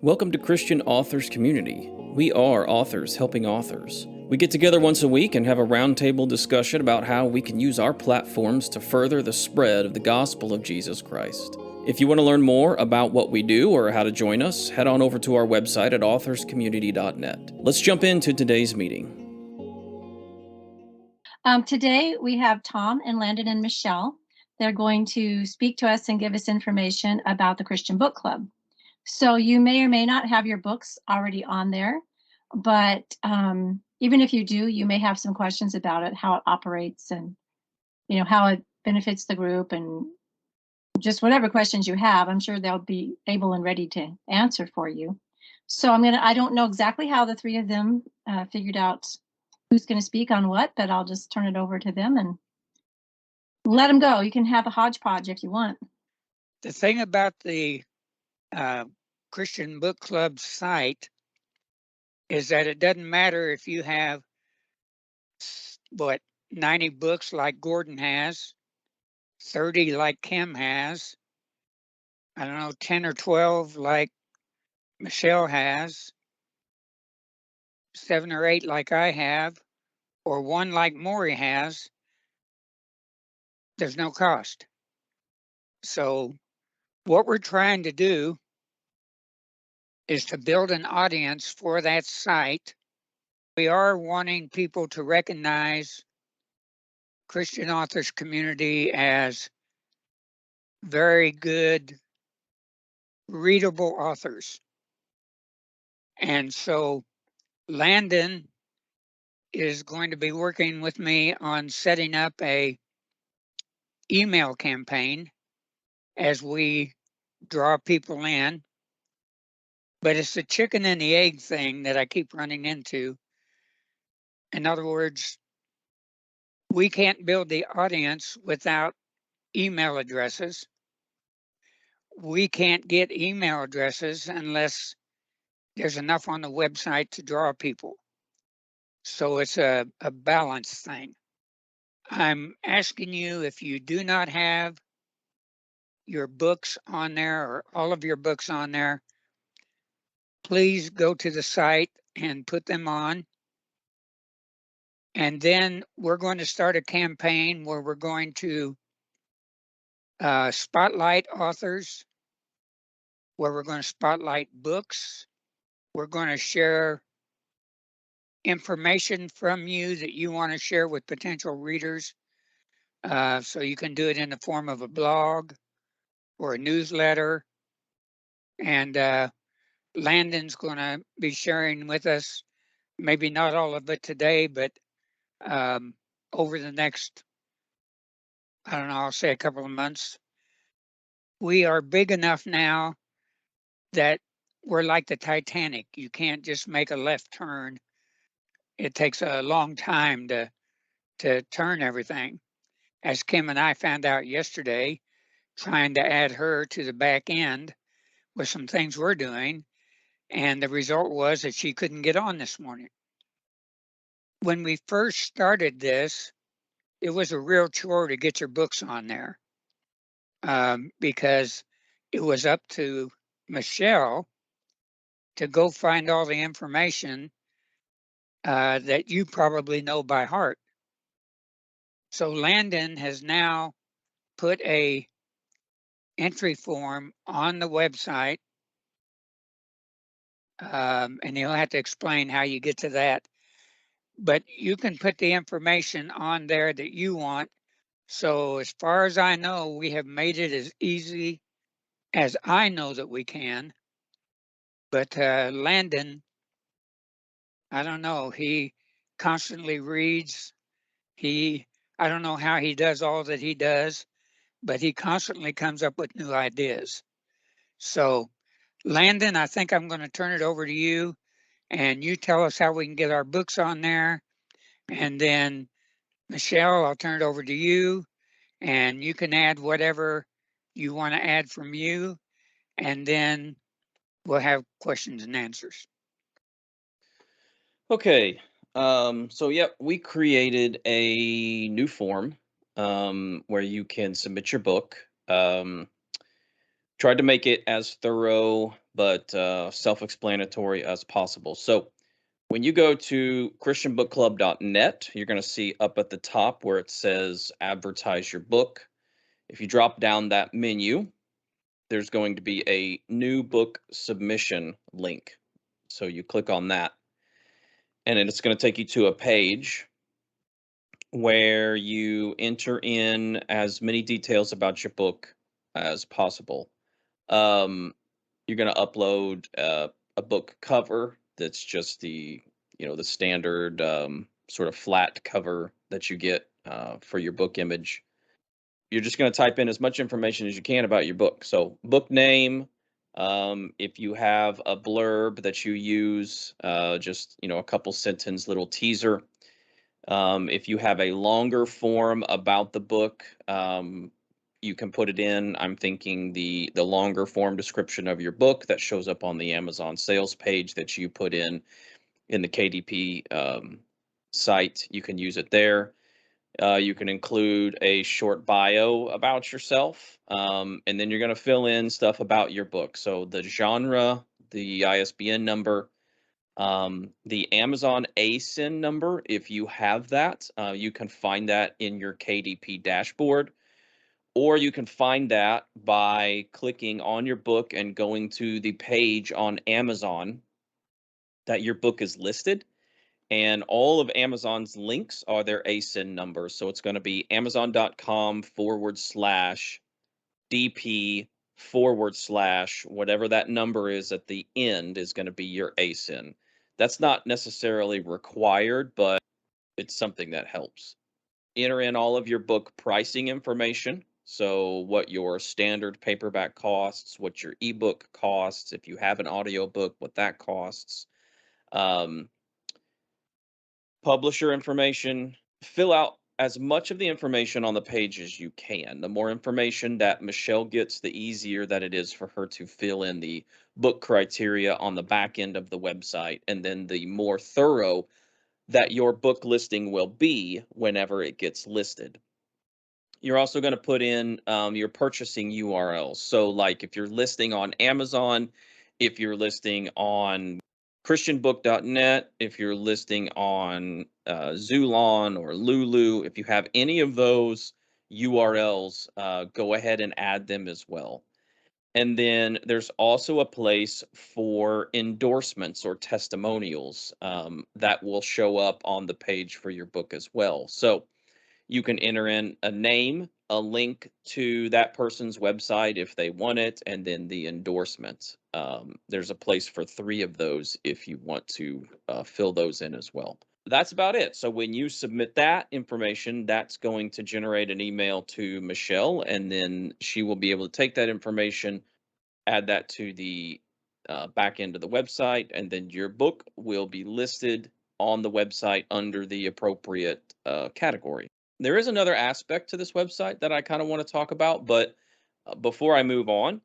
Welcome to Christian Authors Community. We are authors helping authors. We get together once a week and have a roundtable discussion about how we can use our platforms to further the spread of the gospel of Jesus Christ. If you want to learn more about what we do or how to join us, head on over to our website at authorscommunity.net. Let's jump into today's meeting. Today we have Tom and Landon and Michelle. They're going to speak to us and give us information about the Christian Book Club. So you may or may not have your books already on there, but even if you do, you may have some questions about it, how it operates, and how it benefits the group, and just whatever questions you have. I'm sure they'll be able and ready to answer for you. So I don't know exactly how the three of them figured out who's going to speak on what, but I'll just turn it over to them and let them go. You can have a hodgepodge if you want. The thing about the Christian Book Club site is that it doesn't matter if you have 90 books like Gordon has, 30 like Kim has, I don't know, 10 or 12 like Michelle has, 7 or 8 like I have, or 1 like Maury has. There's no cost. So what we're trying to do is to build an audience for that site. We are wanting people to recognize Christian Authors Community as very good, readable authors. And so Landon is going to be working with me on setting up a email campaign as we draw people in. But it's the chicken and the egg thing that I keep running into. In other words, we can't build the audience without email addresses. We can't get email addresses unless there's enough on the website to draw people. So it's a balance thing. I'm asking you, if you do not have your books on there or all of your books on there, please go to the site and put them on. And then we're going to start a campaign where we're going to spotlight authors, where we're going to spotlight books. We're going to share information from you that you want to share with potential readers. So you can do it in the form of a blog or a newsletter. And Landon's going to be sharing with us, maybe not all of it today, but over the next, I don't know, I'll say a couple of months. We are big enough now that we're like the Titanic. You can't just make a left turn. It takes a long time to turn everything. As Kim and I found out yesterday, trying to add her to the back end with some things we're doing. And the result was that she couldn't get on this morning. When we first started this, it was a real chore to get your books on there because it was up to Michelle to go find all the information that you probably know by heart. So Landon has now put a entry form on the website, and he'll have to explain how you get to that. But you can put the information on there that you want. So as far as I know, we have made it as easy as I know that we can. But Landon, I don't know, he constantly reads. I don't know how he does all that he does, but he constantly comes up with new ideas. So Landon, I think I'm going to turn it over to you, and you tell us how we can get our books on there. And then Michelle, I'll turn it over to you, and you can add whatever you want to add from you, and then we'll have questions and answers. Okay, we created a new form where you can submit your book. Tried to make it as thorough but self-explanatory as possible. So when you go to christianbookclub.net, you're going to see up at the top where it says advertise your book. If you drop down that menu, there's going to be a new book submission link. So you click on that, and then it's going to take you to a page where you enter in as many details about your book as possible. You're going to upload a book cover that's just the standard sort of flat cover that you get for your book image. You're just going to type in as much information as you can about your book. So book name, if you have a blurb that you use, just a couple sentence little teaser. If you have a longer form about the book, you can put it in. I'm thinking the longer form description of your book that shows up on the Amazon sales page that you put in the KDP site. You can use it there. You can include a short bio about yourself, and then you're going to fill in stuff about your book. So the genre, the ISBN number, the Amazon ASIN number, if you have that, you can find that in your KDP dashboard, or you can find that by clicking on your book and going to the page on Amazon that your book is listed. And all of Amazon's links are their ASIN numbers. So it's going to be amazon.com/DP/ whatever that number is at the end is going to be your ASIN. That's not necessarily required, but it's something that helps. Enter in all of your book pricing information. So what your standard paperback costs, what your ebook costs, if you have an audiobook, what that costs. Publisher information. Fill out as much of the information on the page as you can. The more information that Michelle gets, the easier that it is for her to fill in the book criteria on the back end of the website, and then the more thorough that your book listing will be whenever it gets listed. You're also going to put in your purchasing URLs. So like if you're listing on Amazon, if you're listing on christianbook.net, if you're listing on Zulon or Lulu, if you have any of those URLs, go ahead and add them as well. And then there's also a place for endorsements or testimonials that will show up on the page for your book as well. So you can enter in a name, a link to that person's website if they want it, and then the endorsement. There's a place for 3 of those if you want to fill those in as well. That's about it. So when you submit that information, that's going to generate an email to Michelle, and then she will be able to take that information, add that to the back end of the website, and then your book will be listed on the website under the appropriate category. There is another aspect to this website that I kind of want to talk about, but before I move on,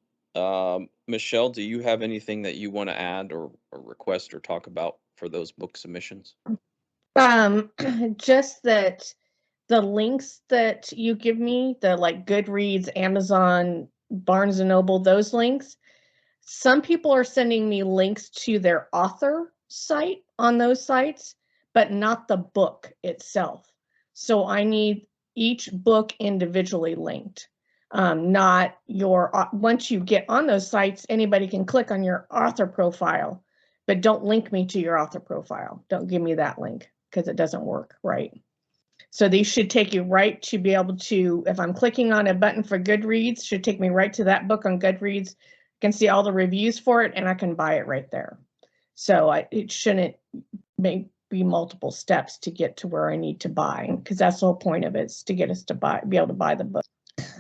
Michelle, do you have anything that you want to add or request or talk about for those book submissions? Just that the links that you give me, the like Goodreads, Amazon, Barnes and Noble, those links, some people are sending me links to their author site on those sites, but not the book itself. So I need each book individually linked. Not your, once you get on those sites, anybody can click on your author profile, but don't link me to your author profile. Don't give me that link because it doesn't work right. So these should take you right to be able to, if I'm clicking on a button for Goodreads, should take me right to that book on Goodreads. I can see all the reviews for it and I can buy it right there. So it shouldn't be multiple steps to get to where I need to buy, because that's the whole point of it, is to get us to be able to buy the book.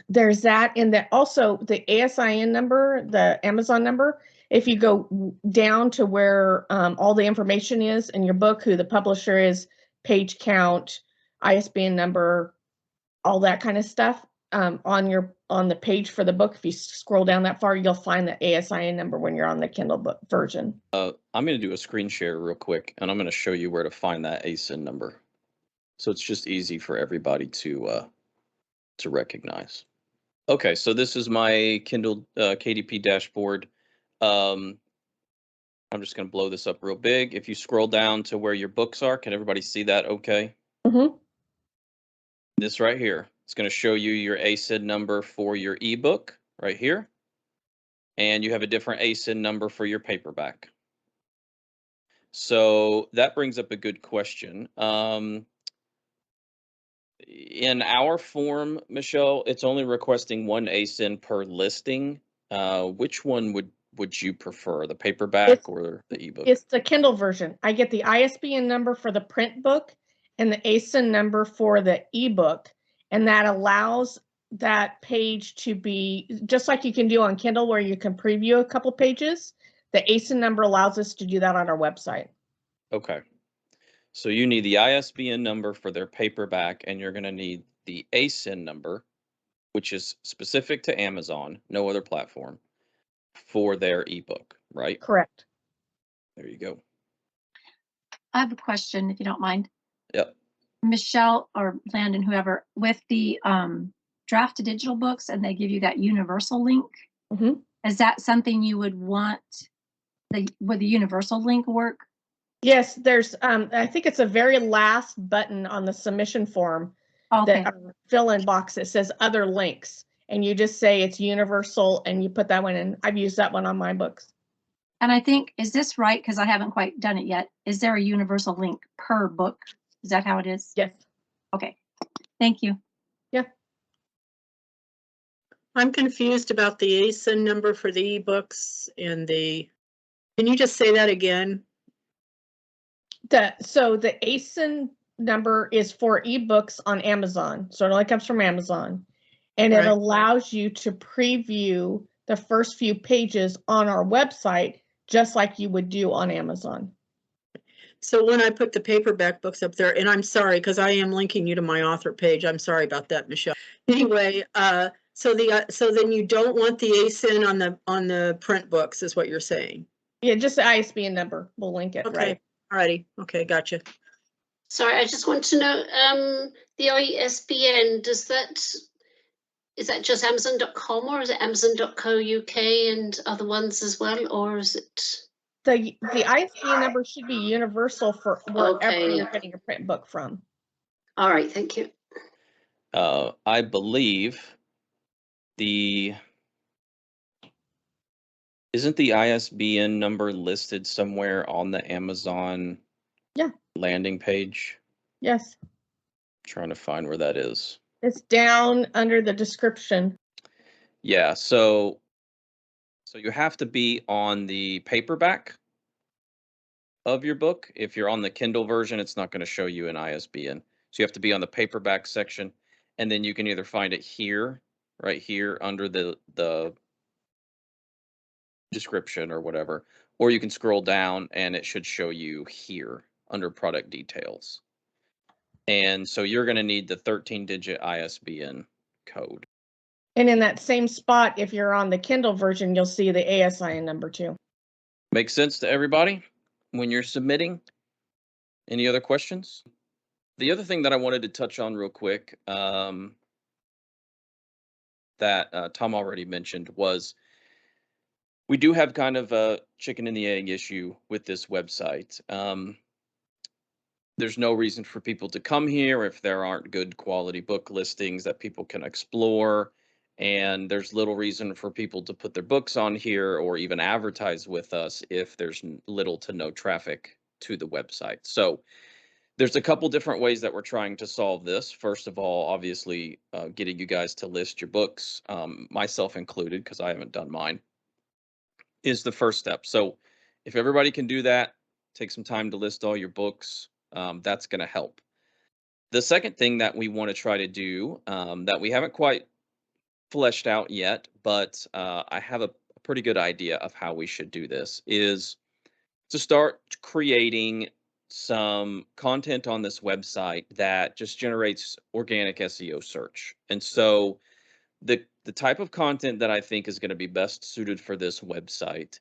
There's that, and that also the ASIN number, the Amazon number, if you go down to where all the information is in your book, who the publisher is, page count, ISBN number, all that kind of stuff, on the page for the book, if you scroll down that far, you'll find the ASIN number when you're on the Kindle book version. I'm going to do a screen share real quick, and I'm going to show you where to find that ASIN number. So it's just easy for everybody to recognize. Okay, so this is my Kindle KDP dashboard. I'm just going to blow this up real big. If you scroll down to where your books are, can everybody see that okay? Mm-hmm. This right here, it's going to show you your ASIN number for your ebook right here. And you have a different ASIN number for your paperback. So that brings up a good question. In our form, Michelle, it's only requesting one ASIN per listing. Which one would you prefer, the paperback or the ebook? It's the Kindle version. I get the ISBN number for the print book and the ASIN number for the ebook, and that allows that page to be just like you can do on Kindle, where you can preview a couple pages. The ASIN number allows us to do that on our website. Okay. So you need the ISBN number for their paperback, and you're going to need the ASIN number, which is specific to Amazon, no other platform, for their ebook, right? Correct. There you go. I have a question, if you don't mind. Yep. Michelle or Landon, whoever, with the draft to digital books, and they give you that universal link. Mm-hmm. Is that something you would want? Would the universal link work? Yes, there's I think it's a very last button on the submission form, Okay. that fill-in box that says other links, and you just say it's universal and you put that one in. I've used that one on my books. And I think, is this right? Because I haven't quite done it yet. Is there a universal link per book? Is that how it is? Yes. Okay. Thank you. Yeah. I'm confused about the ASIN number for the ebooks and can you just say that again? So the ASIN number is for ebooks on Amazon. So it only comes from Amazon. And it Right. allows you to preview the first few pages on our website, just like you would do on Amazon. So when I put the paperback books up there, and I'm sorry, because I am linking you to my author page. I'm sorry about that, Michelle. Anyway, so then you don't want the ASIN on the print books, is what you're saying? Yeah, just the ISBN number. We'll link it, Okay. right? Alrighty. Okay, gotcha. Sorry, I just want to know, the ISBN, is that just Amazon.com, or is it Amazon.co.uk and other ones as well, or is it? The ISBN number should be universal for wherever Okay. you're getting a print book from. All right, thank you. I believe isn't the ISBN number listed somewhere on the Amazon landing page? Yes. I'm trying to find where that is. It's down under the description. Yeah, so you have to be on the paperback of your book. If you're on the Kindle version, it's not going to show you an ISBN. So you have to be on the paperback section, and then you can either find it here, right here under the description or whatever, or you can scroll down and it should show you here under product details. And so you're going to need the 13-digit ISBN code. And in that same spot, if you're on the Kindle version, you'll see the ASIN number too. Makes sense to everybody when you're submitting? Any other questions? The other thing that I wanted to touch on real quick that Tom already mentioned was we do have kind of a chicken and the egg issue with this website. There's no reason for people to come here if there aren't good quality book listings that people can explore. And there's little reason for people to put their books on here or even advertise with us if there's little to no traffic to the website. So there's a couple different ways that we're trying to solve this. First of all, obviously, getting you guys to list your books, myself included, because I haven't done mine, is the first step. So if everybody can do that, take some time to list all your books, that's going to help. The second thing that we want to try to do that we haven't quite fleshed out yet, but I have a pretty good idea of how we should do this, is to start creating some content on this website that just generates organic SEO search. And so the type of content that I think is going to be best suited for this website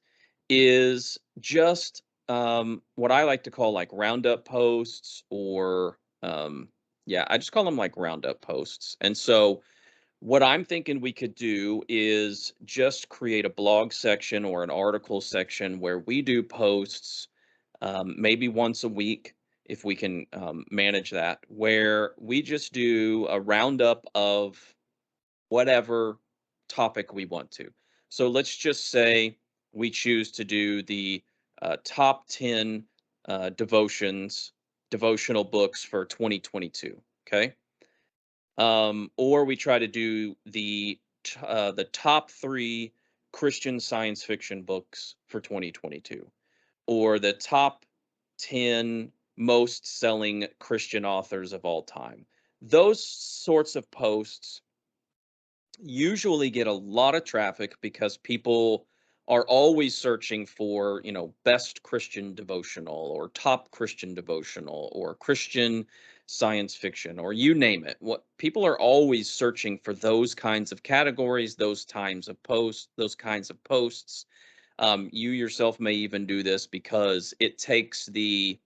is just what I like to call like roundup posts, or I just call them like roundup posts. And so What I'm thinking we could do is just create a blog section or an article section where we do posts, maybe once a week, if we can manage that, where we just do a roundup of whatever topic we want to. So let's just say we choose to do the top 10 devotional books for 2022. Okay. Or we try to do the top 3 Christian science fiction books for 2022, or the top 10 most selling Christian authors of all time. Those sorts of posts usually get a lot of traffic because people are always searching for, best Christian devotional or top Christian devotional or Christian science fiction or you name it. What people are always searching for those kinds of categories, those kinds of posts. You yourself may even do this because it takes the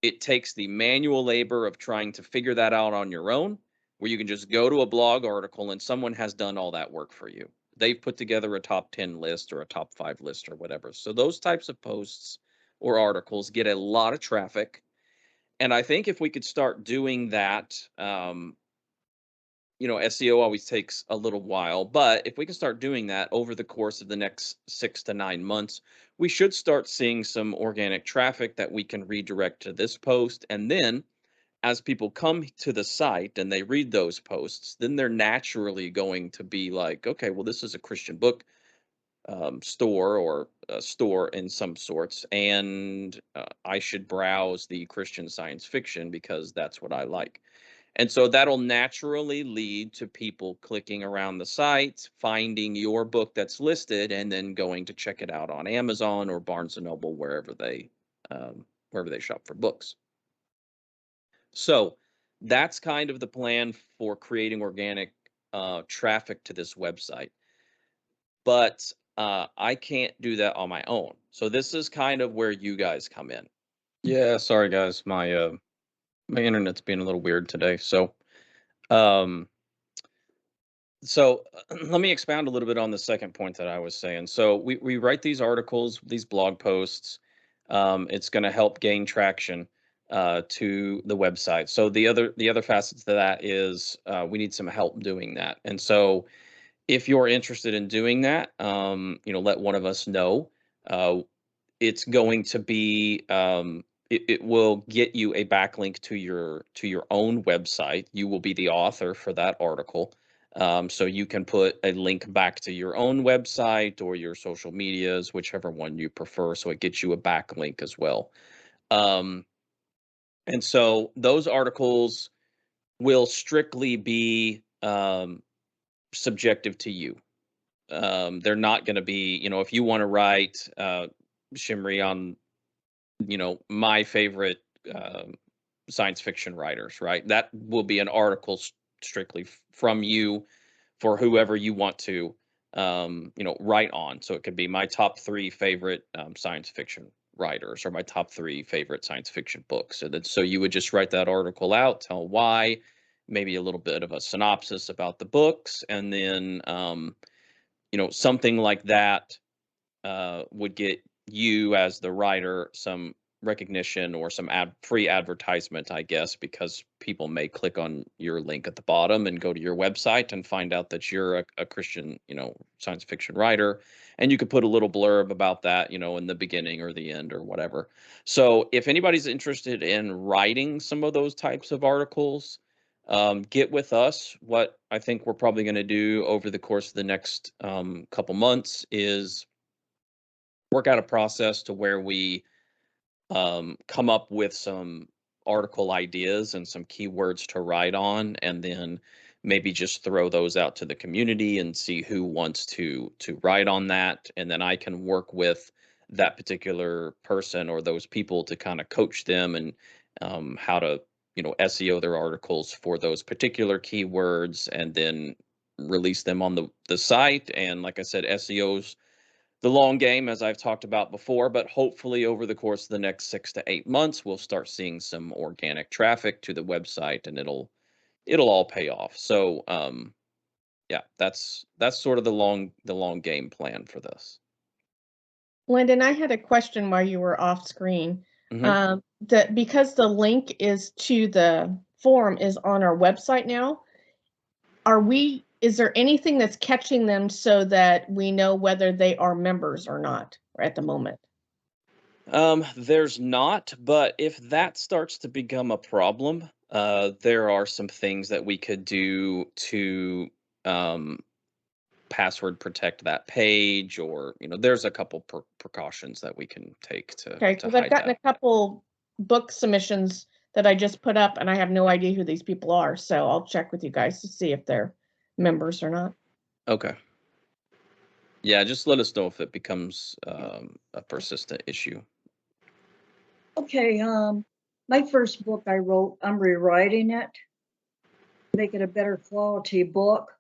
manual labor of trying to figure that out on your own, where you can just go to a blog article and someone has done all that work for you. They've put together a top 10 list or a top 5 list or whatever. So those types of posts or articles get a lot of traffic. And I think if we could start doing that, SEO always takes a little while, but if we can start doing that over the course of the next 6 to 9 months, we should start seeing some organic traffic that we can redirect to this post. And then as people come to the site and they read those posts, then they're naturally going to be like, okay, well, this is a Christian book store or a store in some sorts, and I should browse the Christian science fiction because that's what I like. And so that'll naturally lead to people clicking around the site, finding your book that's listed, and then going to check it out on Amazon or Barnes and Noble, wherever they shop for books. So that's kind of the plan for creating organic traffic to this website. But I can't do that on my own. So this is kind of where you guys come in. Yeah, sorry guys, my internet's being a little weird today. Um, So let me expound a little bit on the second point that I was saying. So we write these articles, these blog posts. It's going to help gain traction to the website. So the other facets to that is we need some help doing that. And so if you're interested in doing that, let one of us know. It's going to be it will get you a backlink to your own website. You will be the author for that article. So you can put a link back to your own website or your social medias, whichever one you prefer. So it gets you a backlink as well. Um, and so those articles will strictly be subjective to you. They're not going to be, if you want to write Shimri on, my favorite science fiction writers, right? That will be an article strictly from you for whoever you want to, write on. So it could be my top 3 favorite science fiction writers or my top 3 favorite science fiction books. So you would just write that article out, tell why, maybe a little bit of a synopsis about the books, and then something like that would get you as the writer some recognition or some free advertisement, I guess, because people may click on your link at the bottom and go to your website and find out that you're a Christian, science fiction writer. And you could put a little blurb about that, in the beginning or the end or whatever. So if anybody's interested in writing some of those types of articles, get with us. What I think we're probably going to do over the course of the next couple months is work out a process to where we come up with some article ideas and some keywords to write on, and then maybe just throw those out to the community and see who wants to write on that, and then I can work with that particular person or those people to kind of coach them and how to SEO their articles for those particular keywords, and then release them on the site. And like I said, SEO's the long game, as I've talked about before, but hopefully over the course of the next 6 to 8 months, we'll start seeing some organic traffic to the website, and it'll all pay off. So yeah, that's sort of the long game plan for this. Lyndon, I had a question while you were off screen. Mhm. That because the link is to the forum is on our website now, is there anything that's catching them so that we know whether they are members or not at the moment? There's not, but if that starts to become a problem, there are some things that we could do to um, password protect that page, or there's a couple precautions that we can take Okay, to because I've hide gotten that. a couple book submissions that I just put up, and I have no idea who these people are. So I'll check with you guys to see if they're members or not. Okay. Yeah, just let us know if it becomes a persistent issue. Okay, my first book I wrote, I'm rewriting it, make it a better quality book.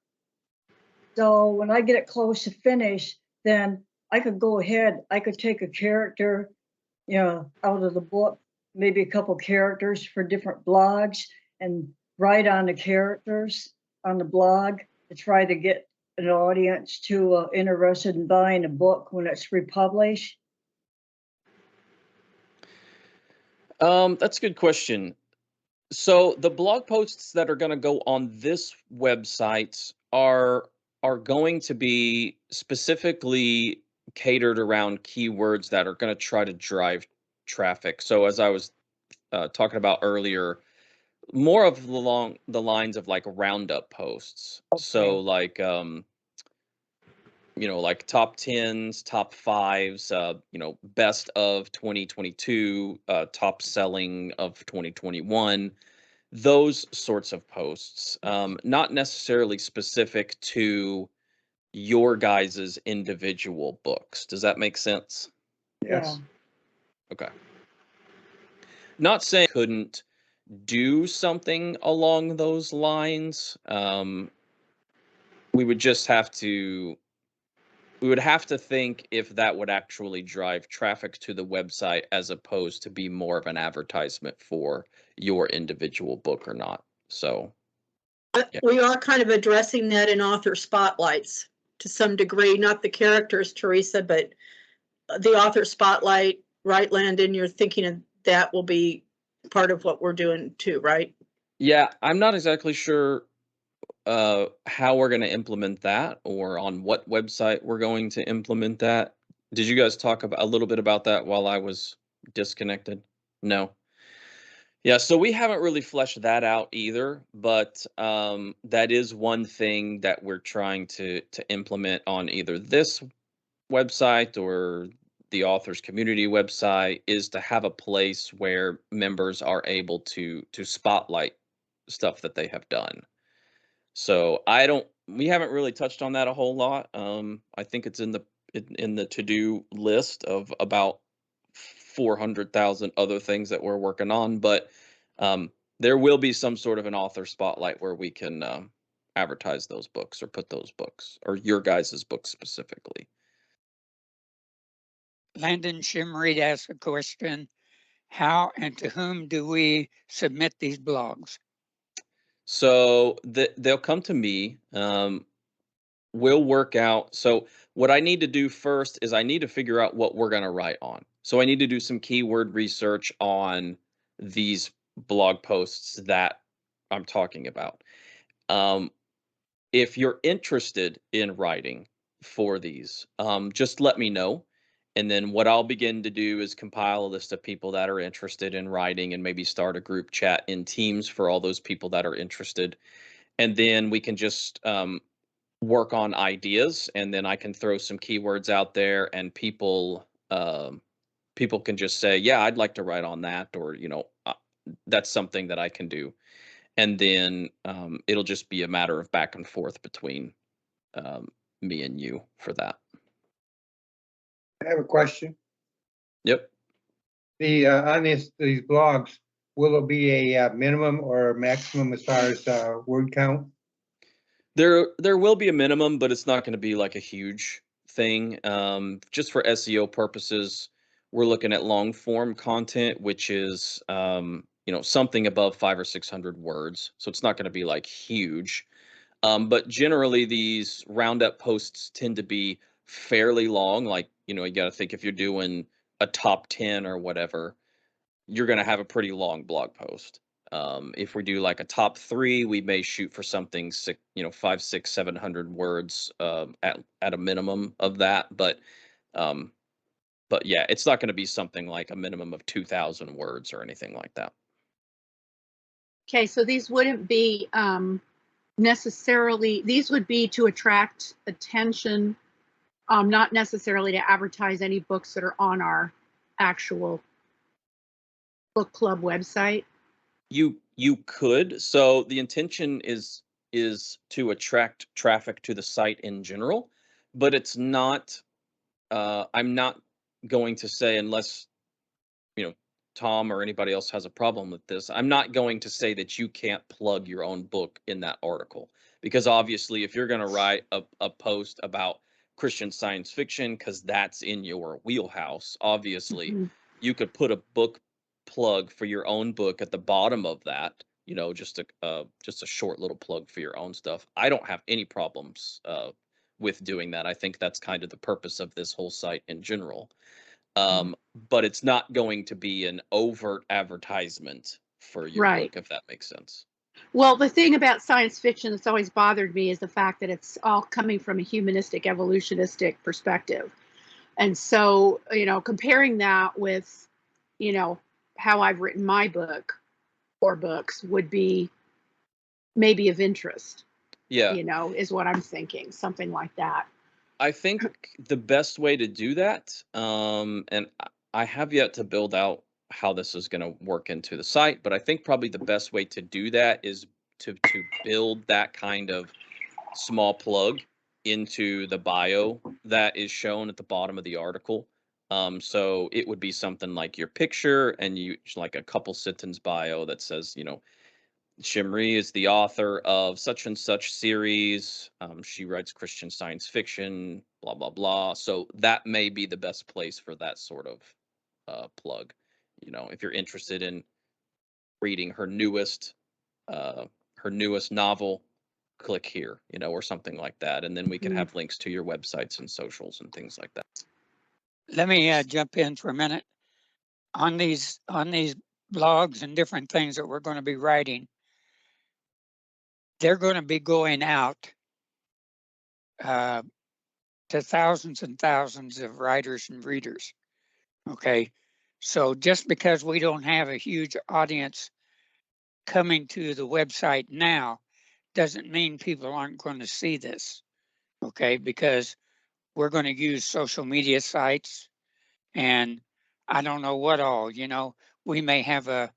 So when I get it close to finish, then I could go ahead, I could take a character, out of the book, maybe a couple characters for different blogs and write on the characters on the blog to try to get an audience to interested in buying a book when it's republished. That's a good question. So the blog posts that are going to go on this website are going to be specifically catered around keywords that are going to try to drive traffic. So as I was talking about earlier, more of along the lines of like roundup posts. So like top 10s, top 5s, best of 2022, top selling of 2021, those sorts of posts, not necessarily specific to your guys's individual books. Does that make sense? Yes. Okay. Not saying couldn't do something along those lines. We would just have to we would have to think if that would actually drive traffic to the website as opposed to be more of an advertisement for your individual book or not. So, yeah. We are kind of addressing that in author spotlights to some degree, not the characters, Teresa, but the author spotlight, right, Landon? You're thinking of that will be part of what we're doing too, right? Yeah, I'm not exactly sure how we're going to implement that or on what website we're going to implement that. Did you guys talk about a little bit about that while I was disconnected? No. Yeah, so we haven't really fleshed that out either, but that is one thing that we're trying to implement on either this website or the authors community website, is to have a place where members are able to spotlight stuff that they have done. So we haven't really touched on that a whole lot. I think it's in the to-do list of about 400,000 other things that we're working on, but there will be some sort of an author spotlight where we can advertise those books or put those books or your guys' books specifically. Landon Shimmery asked a question: how and to whom do we submit these blogs? So they'll come to me. We'll work out. So what I need to do first is I need to figure out what we're going to write on. So I need to do some keyword research on these blog posts that I'm talking about. If you're interested in writing for these, just let me know. And then what I'll begin to do is compile a list of people that are interested in writing and maybe start a group chat in Teams for all those people that are interested. And then we can just work on ideas, and then I can throw some keywords out there, and people can just say, yeah, I'd like to write on that, or that's something that I can do. And then it'll just be a matter of back and forth between me and you for that. I have a question. Yep. The on these blogs, will it be a minimum or a maximum as far as word count? There will be a minimum, but it's not going to be like a huge thing. Just for SEO purposes, we're looking at long form content, which is something above 500 or 600 words. So it's not going to be like huge. But generally, these roundup posts tend to be fairly long. Like, you know, you got to think if you're doing a top 10 or whatever, you're going to have a pretty long blog post. If we do like a top 3, we may shoot for something 5, 6, 700 words at a minimum of that. Um, but yeah, it's not going to be something like a minimum of 2,000 words or anything like that. Okay, so these wouldn't be necessarily, these would be to attract attention, not necessarily to advertise any books that are on our actual book club website. You could. So the intention is to attract traffic to the site in general, but it's not. I'm not going to say, unless you know Tom or anybody else has a problem with this, I'm not going to say that you can't plug your own book in that article, because obviously if you're going to write a post about Christian Science fiction because that's in your wheelhouse, obviously Mhm. you could put a book plug for your own book at the bottom of that, just a short little plug for your own stuff. I don't have any problems with doing that. I think that's kind of the purpose of this whole site in general. But it's not going to be an overt advertisement for your Right. book, if that makes sense. Well, the thing about science fiction that's always bothered me is the fact that it's all coming from a humanistic, evolutionistic perspective. And so, comparing that with, how I've written my book or books would be maybe of interest, Yeah, is what I'm thinking, something like that. I think the best way to do that, and I have yet to build out how this is going to work into the site, but I think probably the best way to do that is to build that kind of small plug into the bio that is shown at the bottom of the article. So it would be something like your picture and like a couple sentence bio that says, Shimri is the author of such and such series. She writes Christian Science fiction, blah, blah, blah. So that may be the best place for that sort of plug. If you're interested in reading her newest novel, click here, or something like that. And then we can have links to your websites and socials and things like that. Let me jump in for a minute on these blogs and different things that we're going to be writing. They're going to be going out to thousands and thousands of writers and readers. Okay, so just because we don't have a huge audience coming to the website now doesn't mean people aren't going to see this. Okay, because we're going to use social media sites and I don't know what all, we may have a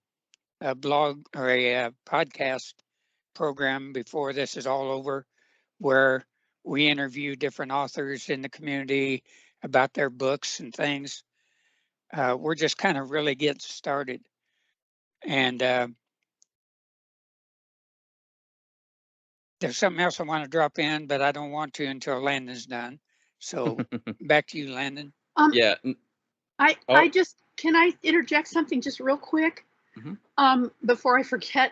blog or a podcast program before this is all over where we interview different authors in the community about their books and things. We're just kind of really getting started. And there's something else I want to drop in, but I don't want to until Landon's done. So back to you, Landon. Yeah. Can I interject something just real quick? Mm-hmm. Before I forget,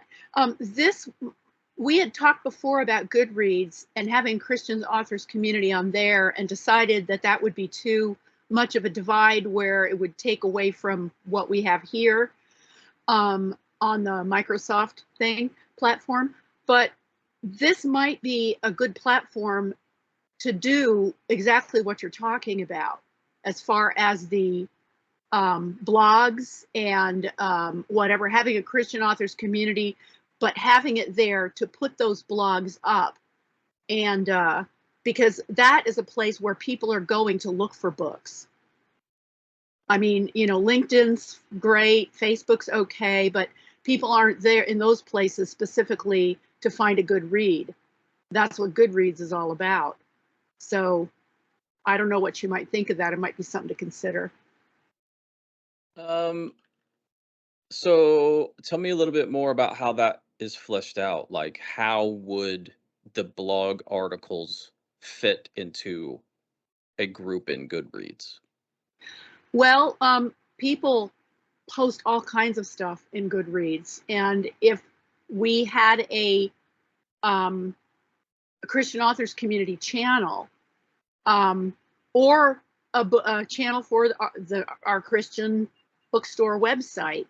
we had talked before about Goodreads and having Christian authors community on there and decided that would be too much of a divide where it would take away from what we have here on the Microsoft platform. But this might be a good platform to do exactly what you're talking about as far as the blogs and whatever, having a Christian authors community, but having it there to put those blogs up. And because that is a place where people are going to look for books. I mean, LinkedIn's great, Facebook's okay, but people aren't there in those places specifically to find a good read. That's what Goodreads is all about. So I don't know what you might think of that. It might be something to consider. So tell me a little bit more about how that is fleshed out. Like, how would the blog articles fit into a group in Goodreads? Well, people post all kinds of stuff in Goodreads, and if we had a Christian Authors Community channel, or a channel for our Christian bookstore website,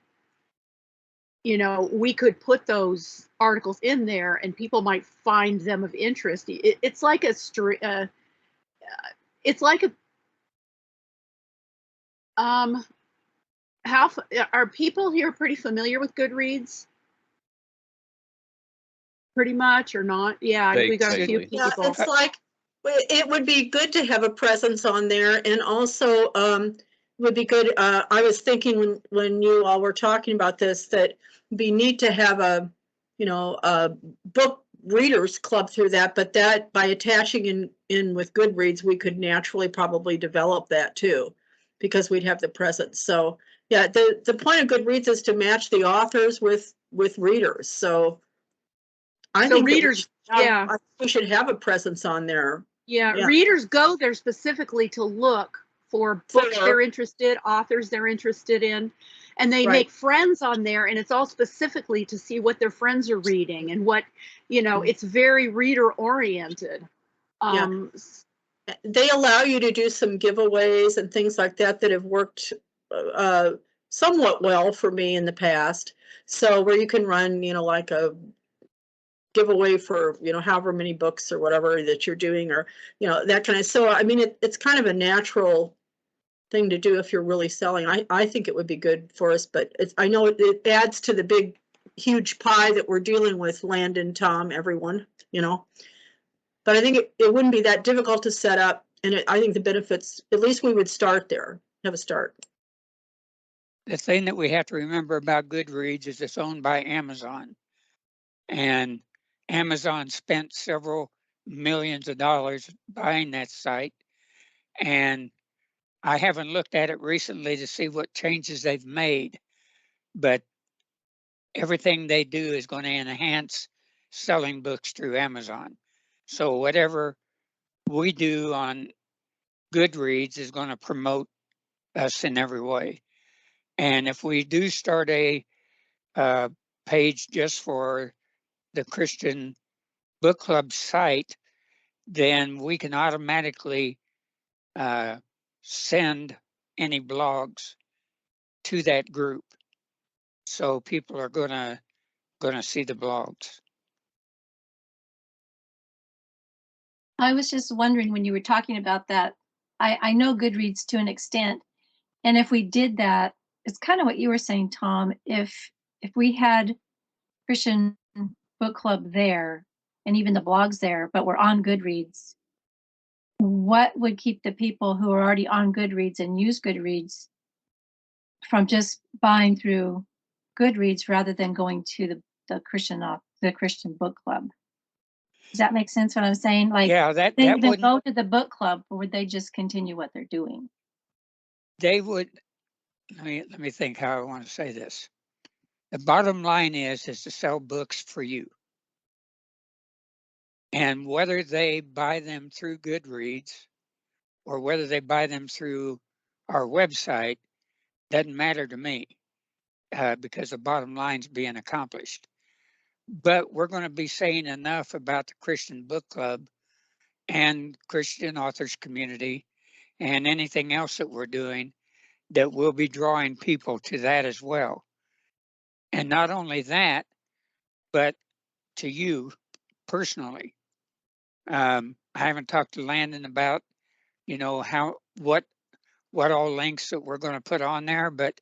you know, we could put those articles in there and people might find them of interest. It's like a it's like a how are people here pretty familiar with Goodreads? Pretty much, or not? Yeah, we got a few Vaguely. people. Yeah, it's like, it would be good to have a presence on there, and also would be good. I was thinking when you all were talking about this, that it'd be neat to have a, you know, a book readers club through that, but that by attaching in with Goodreads, we could naturally probably develop that too, because we'd have the presence. So yeah, the point of Goodreads is to match the authors with readers. So I So think that readers, yeah. I think we should have a presence on there. Yeah, Yeah. readers go there specifically to look for books they're interested, authors they're interested in, and they Right. make friends on there, and it's all specifically to see what their friends are reading and what, you know, it's very reader oriented. Yeah. They allow you to do some giveaways and things like that that have worked somewhat well for me in the past. So where you can run, you know, like a giveaway for, you know, however many books or whatever that you're doing, or, you know, that kind of, so I mean, it's kind of a natural thing to do if you're really selling. I think it would be good for us, but I know it adds to the big, huge pie that we're dealing with, Landon, Tom, everyone, you know. But I think it wouldn't be that difficult to set up, and I think the benefits, at least we would start there, have a start. The thing that we have to remember about Goodreads is it's owned by Amazon, and Amazon spent several millions of dollars buying that site, and I haven't looked at it recently to see what changes they've made, but everything they do is going to enhance selling books through Amazon. So whatever we do on Goodreads is going to promote us in every way. And if we do start a page just for the Christian Book Club site, then we can automatically send any blogs to that group. So people are gonna see the blogs. I was just wondering when you were talking about that, I know Goodreads to an extent. And if we did that, it's kind of what you were saying, Tom. If we had Christian book club there and even the blogs there, but we're on Goodreads, what would keep the people who are already on Goodreads and use Goodreads from just buying through Goodreads rather than going to the Christian book club? Does that make sense what I'm saying? Like, Yeah, that they even wouldn't. go to the book club, or would they just continue what they're doing? They would. Let me think how I want to say this. The bottom line is to sell books for you. And whether they buy them through Goodreads or whether they buy them through our website doesn't matter to me, because the bottom line's being accomplished. But we're going to be saying enough about the Christian Book Club and Christian Authors Community and anything else that we're doing that we'll be drawing people to that as well. And not only that, but to you personally. I haven't talked to Landon about, you know, what all links that we're going to put on there, but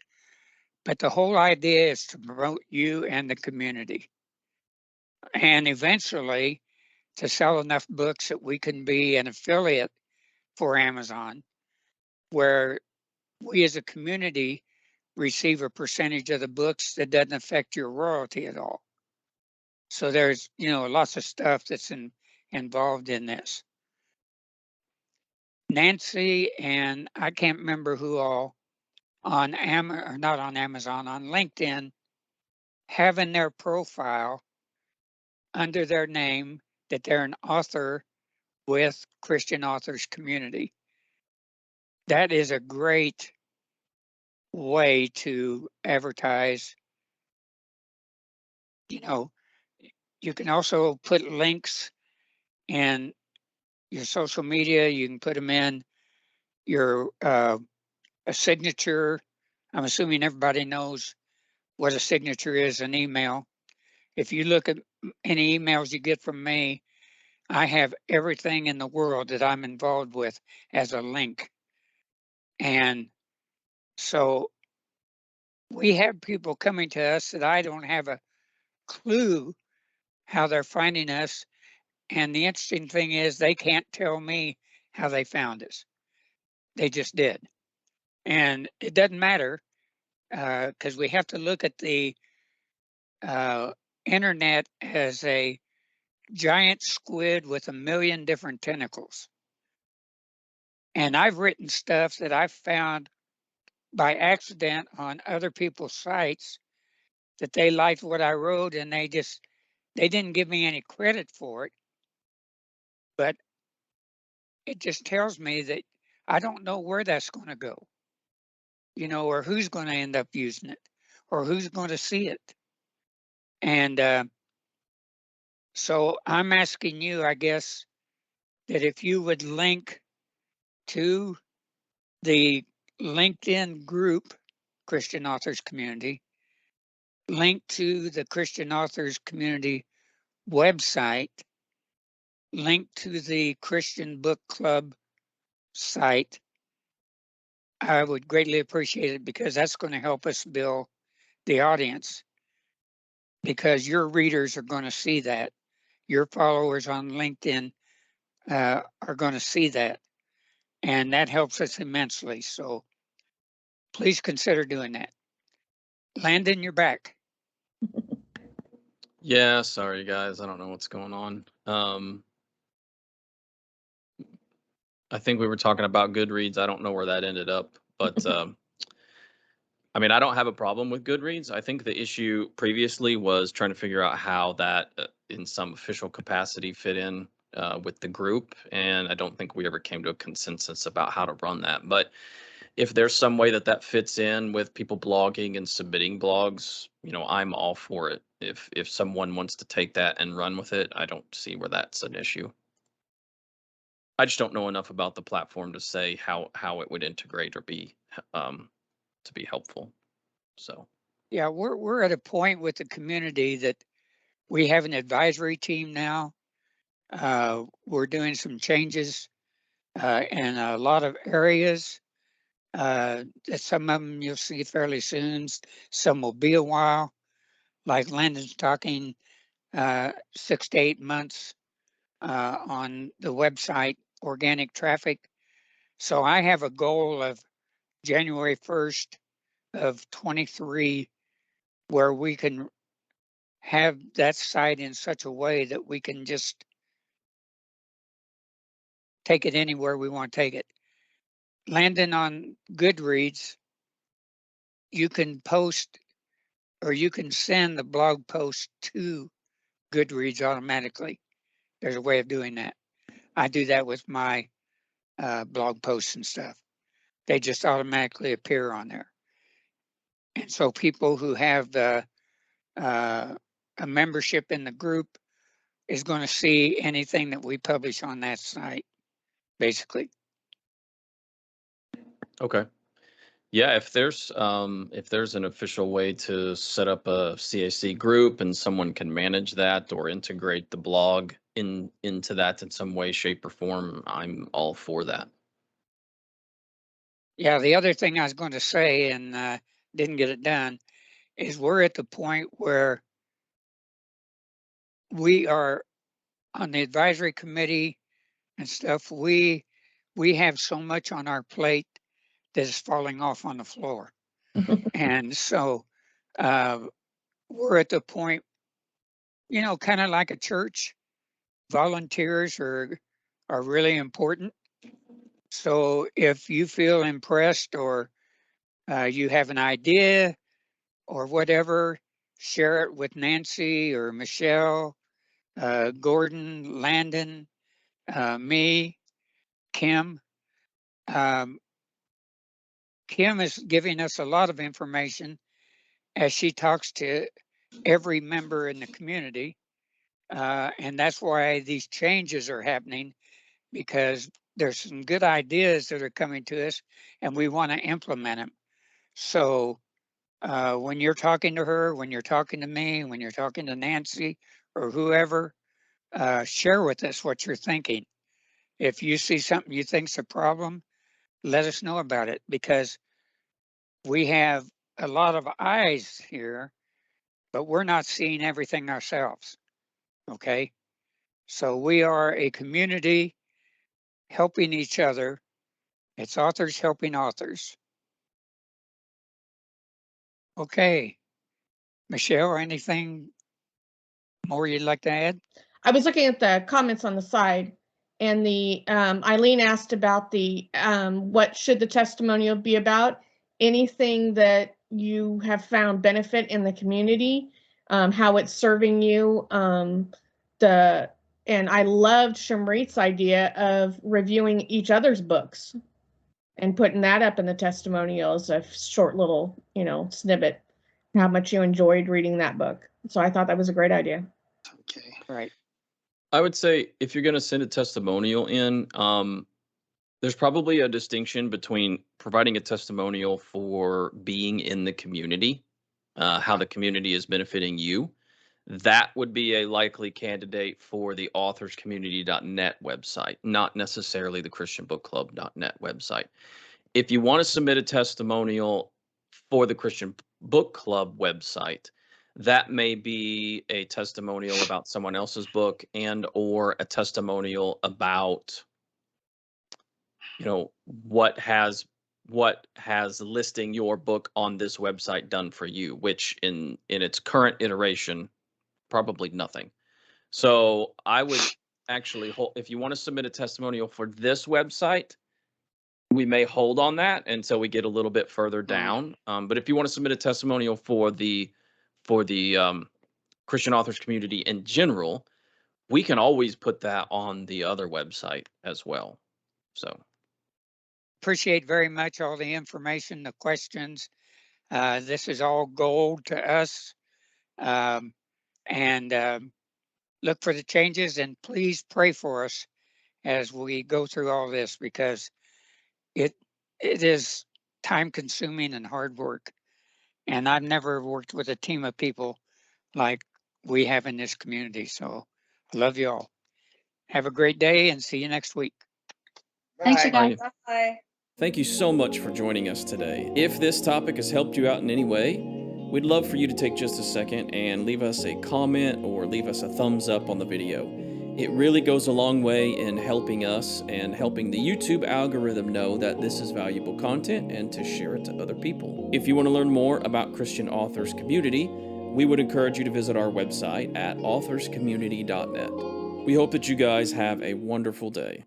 the whole idea is to promote you and the community, and eventually to sell enough books that we can be an affiliate for Amazon, where we as a community receive a percentage of the books that doesn't affect your royalty at all. So there's, you know, lots of stuff that's involved in this. Nancy and I can't remember who all on not on Amazon, on LinkedIn, have in their profile under their name that they're an author with Christian Authors Community. That is a great way to advertise. You know, you can also put links in your social media. You can put them in your a signature. I'm assuming everybody knows what a signature is, an email. If you look at any emails you get from me, I have everything in the world that I'm involved with as a link. And so we have people coming to us that I don't have a clue how they're finding us. And the interesting thing is they can't tell me how they found us. They just did. And it doesn't matter because we have to look at the internet as a giant squid with a million different tentacles. And I've written stuff that I've found by accident on other people's sites that they liked what I wrote and they didn't give me any credit for it. But it just tells me that I don't know where that's going to go, or who's going to end up using it or who's going to see it. And so I'm asking you, I guess, that if you would link to the LinkedIn group, Christian Authors Community, link to the Christian Authors Community website, link to the Christian Book Club site, I would greatly appreciate it because that's going to help us build the audience, because your readers are going to see that. Your followers on LinkedIn are going to see that. And that helps us immensely. So please consider doing that. Landon, you're back. Yeah, sorry guys, I don't know what's going on. I think we were talking about Goodreads. I don't know where that ended up, but I mean, I don't have a problem with Goodreads. I think the issue previously was trying to figure out how that in some official capacity fit in with the group, and I don't think we ever came to a consensus about how to run that. But if there's some way that that fits in with people blogging and submitting blogs, I'm all for it. If someone wants to take that and run with it, I don't see where that's an issue. I just don't know enough about the platform to say how it would integrate or be to be helpful. So Yeah, we're at a point with the community that we have an advisory team now. We're doing some changes in a lot of areas. Some of them you'll see fairly soon. Some will be a while. Like Landon's talking 6 to 8 months on the website organic traffic. So I have a goal of January 1st of 23 where we can have that site in such a way that we can just take it anywhere we want to take it. Landon, on Goodreads, you can post or you can send the blog post to Goodreads automatically. There's a way of doing that. I do that with my blog posts and stuff. They just automatically appear on there. And so people who have a membership in the group is going to see anything that we publish on that site, basically. okay. Yeah, if there's an official way to set up a CAC group and someone can manage that or integrate the blog into that in some way, shape, or form, I'm all for that. Yeah, the other thing I was going to say and didn't get it done is we're at the point where we are on the advisory committee and stuff. We have so much on our plate that is falling off on the floor. And so we're at the point, kind of like a church, volunteers are really important. So if you feel impressed or you have an idea or whatever, share it with Nancy or Michelle, Gordon, Landon, me, Kim. Kim is giving us a lot of information as she talks to every member in the community. And that's why these changes are happening, because there's some good ideas that are coming to us and we want to implement them. So when you're talking to her, when you're talking to me, when you're talking to Nancy or whoever, share with us what you're thinking. If you see something you think's a problem, let us know about it, because we have a lot of eyes here, but we're not seeing everything ourselves. Okay. So we are a community helping each other. It's authors helping authors. Okay. Michelle, anything more you'd like to add? I was looking at the comments on the side, and the Eileen asked about the what should the testimonial be about? Anything that you have found benefit in the community, how it's serving you. And I loved Shamrit's idea of reviewing each other's books and putting that up in the testimonial as a short little, snippet, how much you enjoyed reading that book. So I thought that was a great idea. Okay. Right. I would say if you're going to send a testimonial in, there's probably a distinction between providing a testimonial for being in the community, how the community is benefiting you. That would be a likely candidate for the authorscommunity.net website, not necessarily the christianbookclub.net website. If you want to submit a testimonial for the Christian Book Club website, that may be a testimonial about someone else's book and or a testimonial about, what has listing your book on this website done for you, which in its current iteration, probably nothing. So I would actually if you want to submit a testimonial for this website, we may hold on that until we get a little bit further down. But if you want to submit a testimonial for the Christian authors community in general, we can always put that on the other website as well. So Appreciate very much all the information, the questions. This is all gold to us. And look for the changes, and please pray for us as we go through all this, because it is time consuming and hard work. And I've never worked with a team of people like we have in this community. So I love you all. Have a great day and see you next week. Thanks, you guys. Bye. thank you so much for joining us today. If this topic has helped you out in any way, we'd love for you to take just a second and leave us a comment or leave us a thumbs up on the video. It really goes a long way in helping us and helping the YouTube algorithm know that this is valuable content and to share it to other people. If you want to learn more about Christian Authors Community, we would encourage you to visit our website at authorscommunity.net. We hope that you guys have a wonderful day.